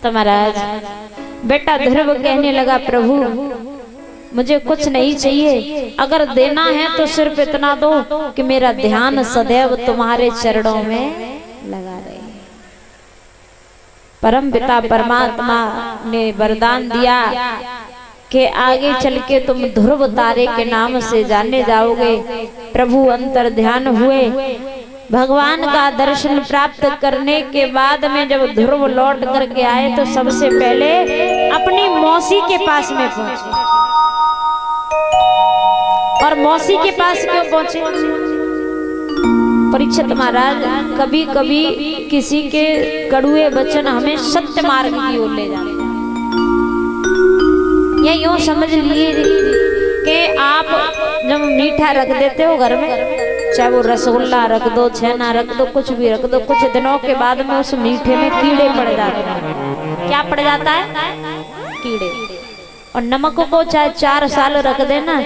तो महाराज बेटा ध्रुव कहने लगा, प्रभु मुझे कुछ नहीं चाहिए, अगर देना है तो सिर्फ इतना दो कि मेरा ध्यान सदैव तुम्हारे चरणों में लगा रहे। परम पिता परमात्मा ने वरदान दिया कि आगे चल के तुम ध्रुव तारे के नाम से जाने जाओगे। प्रभु अंतर ध्यान हुए, भगवान का दर्शन प्राप्त करने के बाद में जब ध्रुव लौट करके आए तो सबसे पहले अपनी मौसी के पास में पहुंचे। और मौसी के पास क्यों पहुंचे? परीक्षित महाराज, कभी कभी किसी के कड़ुए वचन हमें सत्य मार्ग की ओर ले जाते हैं। या यूं समझ लीजिए कि आप जब मीठा रख देते हो घर में, चाहे वो रसगुल्ला रख दो, छेना रख दो, कुछ भी रख दो, कुछ दिनों के बाद में उस मीठे में कीड़े पड़ जाते हैं। क्या पड़ जाता है? कीड़े। और नमक को चाहे 4 साल रख देना,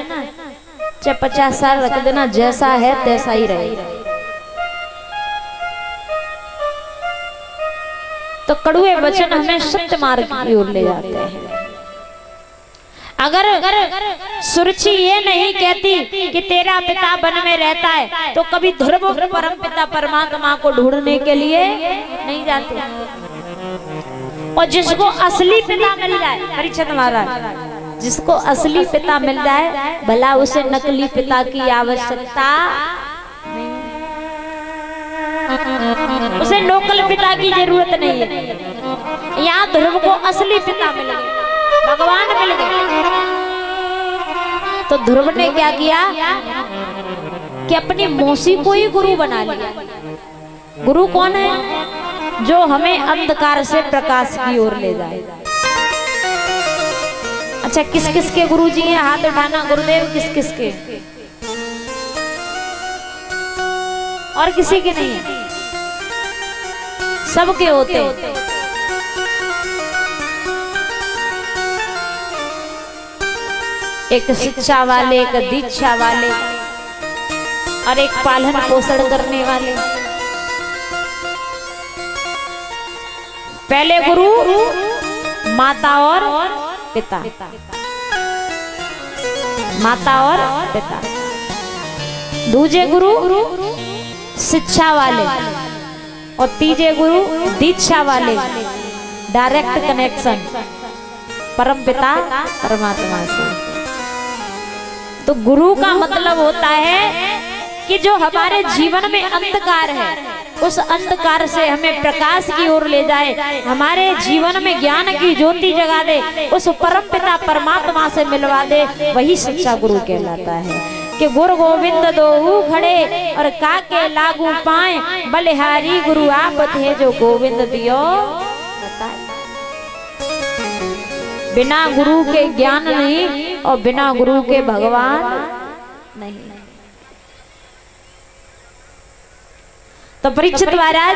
चाहे 50 साल रख देना, जैसा है तैसा ही रहेगा। तो कड़ुए वचन हमें सत्य मार्ग की ओर ले जाते हैं। अगर सुरुचि ये नहीं कहती कि तेरा पिता वन में रहता है तो कभी ध्रुव परम पिता परमात्मा को ढूंढने के लिए नहीं जाते। और जिसको असली पिता मिल जाए, परीक्षित महाराज, जिसको असली पिता मिल जाए, भला उसे नकली पिता की आवश्यकता नहीं, उसे लोकल पिता की जरूरत नहीं है। यहाँ ध्रुव को असली पिता मिल गए, भगवान मिल गए। तो ध्रुव ने क्या किया कि अपनी मौसी को ही गुरु बना लिया। गुरु कौन है? जो हमें अंधकार से प्रकाश की ओर ले जाए। अच्छा, किस किस के गुरु जी हैं? हाथ उठाना। गुरुदेव किस किस के? और किसी के नहीं है? सबके होते। एक शिक्षा वाले, एक दीक्षा वाले और एक पालन पोषण करने वाले। पहले गुरु माता और पिता, माता और पिता। दूजे गुरु शिक्षा वाले और तीजे गुरु दीक्षा वाले। डायरेक्ट कनेक्शन परम पिता परमात्मा से। तो गुरु का मतलब होता है कि जो हमारे जीवन में अंधकार है, उस अंधकार से हमें प्रकाश की ओर ले जाए, हमारे जीवन में ज्ञान की ज्योति जगा दे, उस परम पिता परमात्मा से मिलवा दे, वही सच्चा गुरु कहलाता है। कि गुरु गोविंद दोहु खड़े और काके लागू पाए, बलिहारी गुरु आप थे जो गोविंद दियो बताए। बिना गुरु के ज्ञान नहीं और बिना गुरु के भगवान नहीं। तो परीक्षित महाराज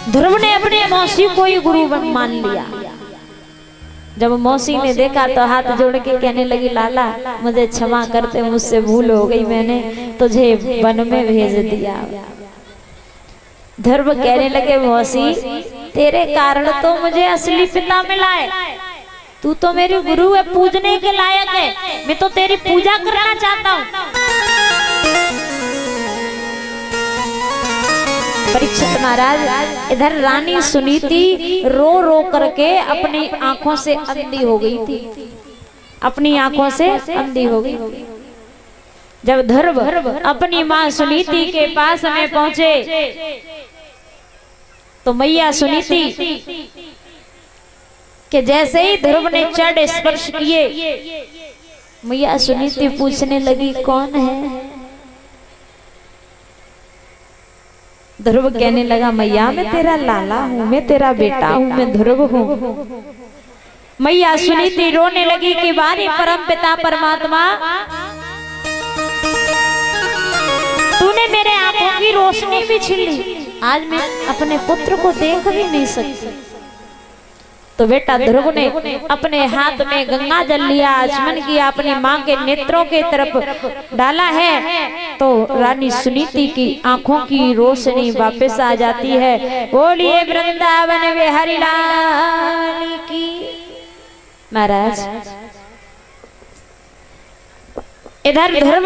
ध्रुव ने अपने मौसी को ही गुरु मान लिया। जब मौसी ने देखा तो हाथ जोड़ के कहने लगी, लाला मुझे क्षमा करते, मुझसे भूल हो गई, मैंने तुझे वन में भेज दिया। ध्रुव कहने लगे, मौसी तेरे कारण तो मुझे असली पिता मिला है, तू तो मेरी गुरु है, पूजने के लायक है, मैं तो तेरी पूजा करना चाहता हूँ। परीक्षित महाराज, इधर रानी सुनीति रो रो करके अपनी आंखों से अंधी हो गई थी, अपनी आंखों से अंधी हो गई। जब ध्रुव अपनी माँ सुनीति के पास में पहुंचे तो मैया सुनीति कि जैसे ही ध्रुव ने चरण स्पर्श किए, मैया सुनीति पूछने लगी, कौन है? ध्रुव कहने लगा, मैया मैं तेरा लाला हूँ, मैं तेरा बेटा हूँ, मैं ध्रुव हूँ। मैया सुनीति रोने लगी कि बारी परम पिता परमात्मा, तूने मेरे आंखों की रोशनी भी छीन ली, आज मैं अपने पुत्र को देख भी नहीं सकती। तो बेटा ध्रुव ने अपने हाथ में गंगा जल लिया, आचमन किया, अपनी माँ के नेत्रों के तरफ डाला है तो रानी सुनीति की आंखों की रोशनी वापस आ जाती है। बोलिए वृंदावन बिहारी लाल की। महाराज इधर ध्रुव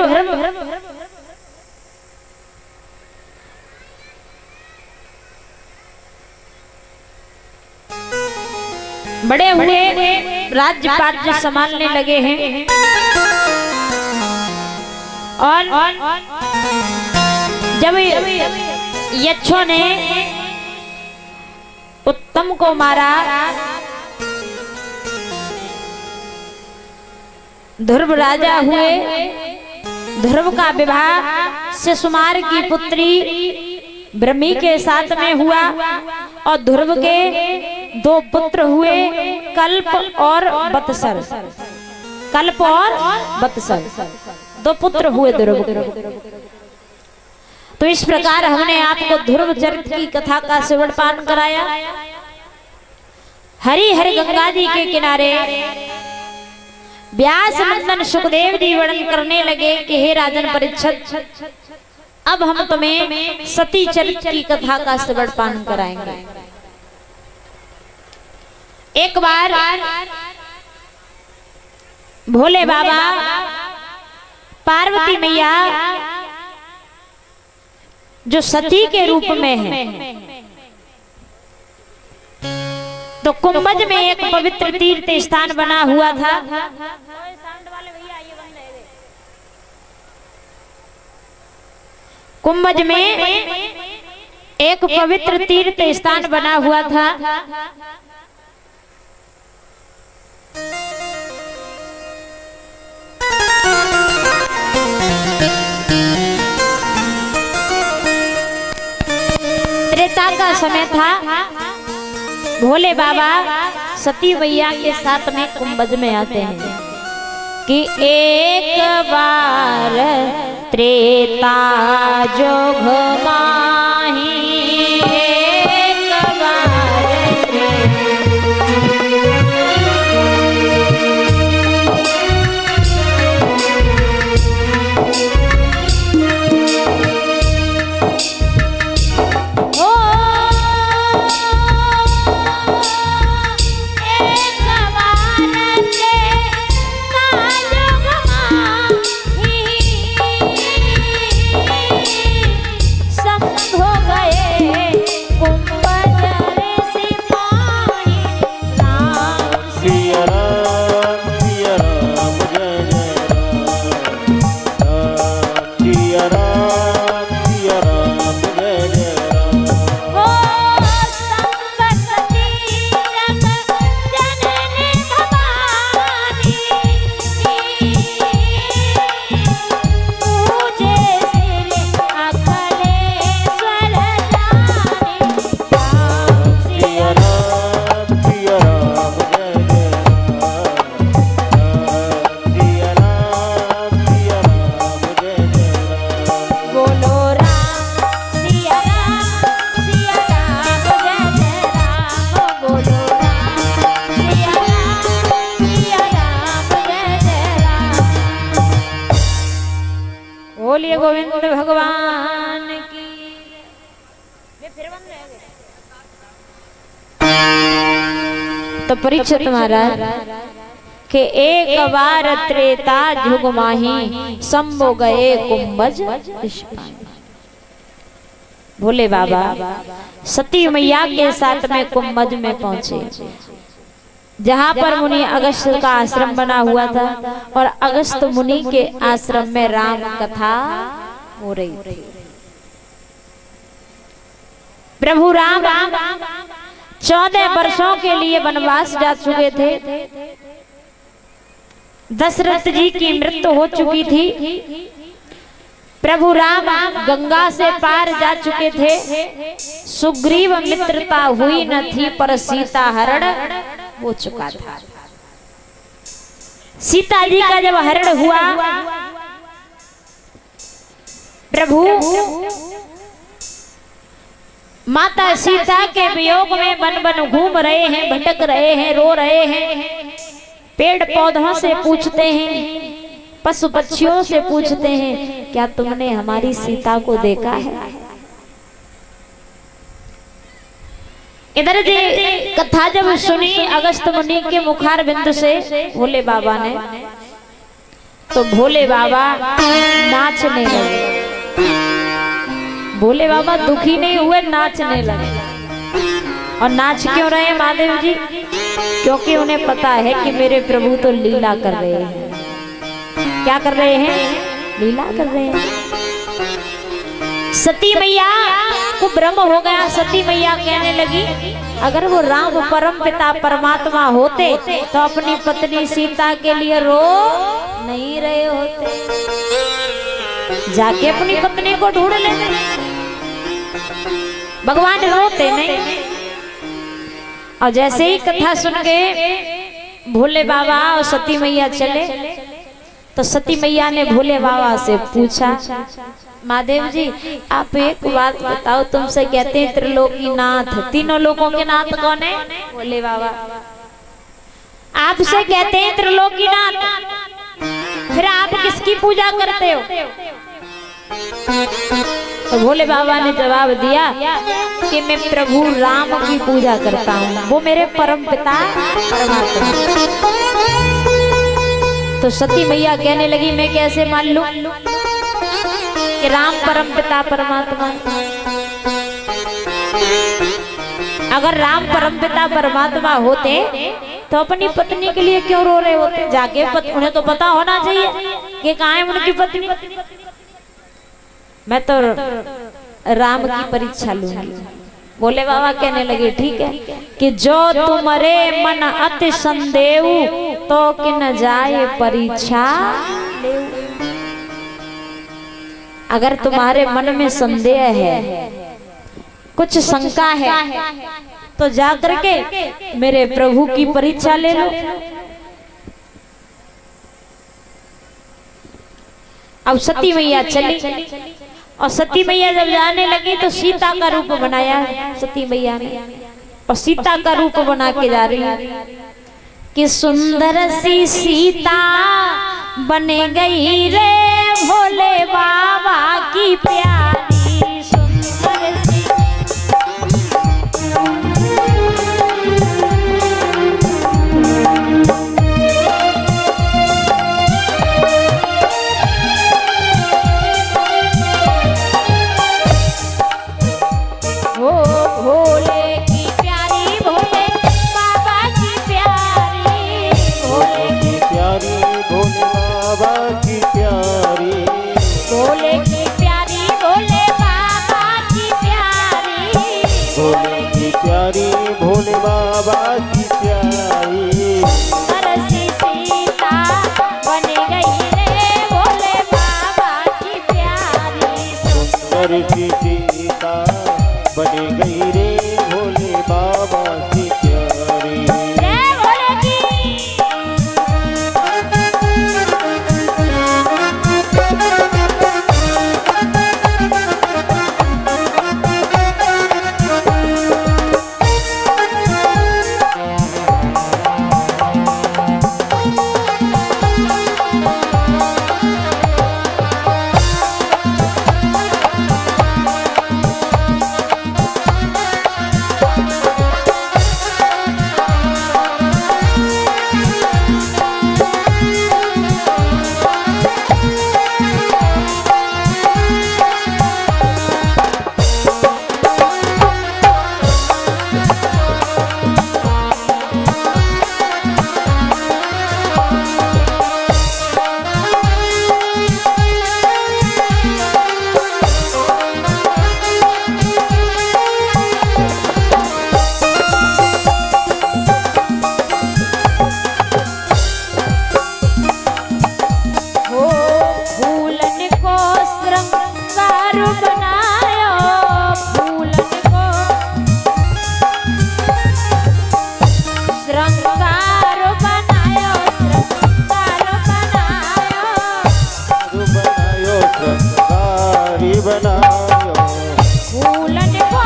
बड़े हुए राज्य पाठ संभालने लगे हैं और जब यक्षों ने उत्तम को मारा, ध्रुव राजा हुए। ध्रुव का विवाह शिशुमार की पुत्री ब्रह्मी के साथ में हुआ और ध्रुव के 2 पुत्र हुए, कल्प और बत्सर। कल्प और बत्सर 2 पुत्र हुए ध्रुव। तो इस प्रकार हमने आपको ध्रुव चरित्र की कथा का श्रवण पान कराया। हरि हरि गंगा जी के किनारे व्यास नंदन सुखदेव जी वर्णन करने लगे कि हे राजन परीक्षित, अब हम तुम्हें सती चरित्र की कथा का श्रवण पान कराएंगे। एक बार भोले बाबा पार्वती मैया जो सती के रूप में है, तो कुंभज में एक पवित्र तीर्थ स्थान बना हुआ था। कुंभज में एक पवित्र तीर्थ स्थान बना हुआ था। त्रेता का समय था। भोले बाबा सती मैया के साथ में कुंभज में आते हैं कि एक बार त्रेता जोग माही, एक बार बोलिए गोविंद भगवान की। तो परीक्षित महाराज के एक बार त्रेता जुग माही, संभो गए कुंभज। भोले बाबा सती मैया के साथ में कुंभज में पहुंचे, जहां पर मुनि अगस्त का आश्रम बना हुआ था और अगस्त मुनि के आश्रम में राम कथा हो रही थी। प्रभु राम 14 वर्षों के लिए वनवास जा चुके थे। दशरथ जी की मृत्यु हो चुकी थी। प्रभु राम गंगा से पार जा चुके थे। सुग्रीव मित्रता हुई न थी, पर सीता हरण हो चुका था। सीता जी का जब हरण हुआ, प्रभु माता सीता के वियोग में वन वन घूम रहे हैं, भटक रहे हैं, रो रहे हैं, पेड़ पौधों से पूछते हैं, पशु पक्षियों से पूछते हैं, क्या तुमने हमारी सीता को देखा है? इधर जी कथा जब सुनी अगस्त मुनि के मुखार बिंदु से भोले बाबा ने, तो भोले बाबा नाचने लगे। भोले बाबा दुखी नहीं हुए, नाचने लगे। और नाच क्यों रहे महादेव जी? क्योंकि उन्हें पता है कि मेरे प्रभु तो लीला कर रहे हैं। क्या कर रहे हैं? लीला कर रहे हैं। सती मैया को भ्रम हो गया। सती मैया कहने लगी, अगर वो राम परम पिता परमात्मा होते तो अपनी पत्नी सीता के लिए रो नहीं रहे होते, जाके अपनी पत्नी को ढूंढ लेते। भगवान रोते नहीं। और जैसे ही कथा सुन के भोले बाबा और सती मैया चले, तो सती मैया ने भोले बाबा से पूछा, महादेव जी आप एक बात बताओ, तुमसे कहते हैं त्रिलोकीनाथ, तीनों लोकों के नाथ कौन है? भोले बाबा। आपसे कहते हैं त्रिलोकीनाथ, फिर आप किसकी पूजा करते हो? तो भोले बाबा ने जवाब दिया कि मैं प्रभु राम की पूजा करता हूँ, वो मेरे परम पिता परमात्मा। तो सती मैया कहने लगी, मैं कैसे मान लूं कि राम परम पिता परमात्मा? अगर राम परम पिता परमात्मा होते तो अपनी पत्नी के लिए क्यों रो रहे होते? जाके उन्हें तो पता होना चाहिए कि कहाँ है उनकी पत्नी। मैं तो राम की परीक्षा लूंगी। भोले बाबा कहने लगे, ठीक है कि जो तुम्हारे मन अति संदेह तो किन जाए परीक्षा ले। अगर तुम्हारे मन में संदेह है, कुछ शंका है, तो जाकर के मेरे प्रभु की परीक्षा ले लो। अब सती मैया चली, और सती मैया जब जाने लगी तो सीता का रूप बनाया सती मैया ने, और सीता का रूप बना के जा रही है कि सुंदर सी सीता बने गई रे भोले बाबा की प्यारी सुंदर सी। भोले बाबा की प्यारी सरसी सीता बन गई रे भोले बाबा की प्यारी। सुंदर सी सीता बन गई रे भोले बाबा की प्यारी। जय भोले की। बनायो फूलन को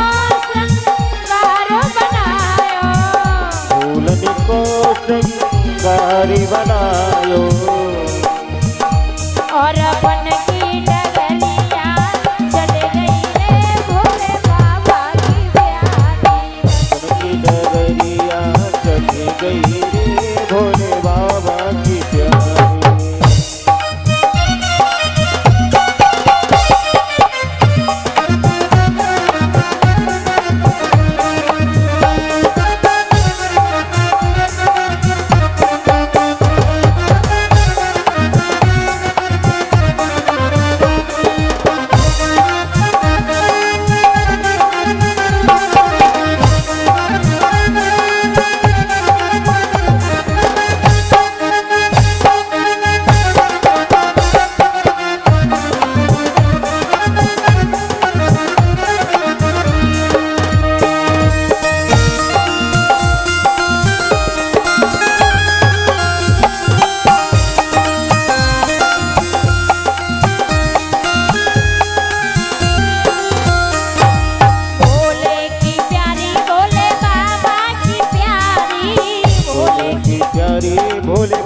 प्यारी भोले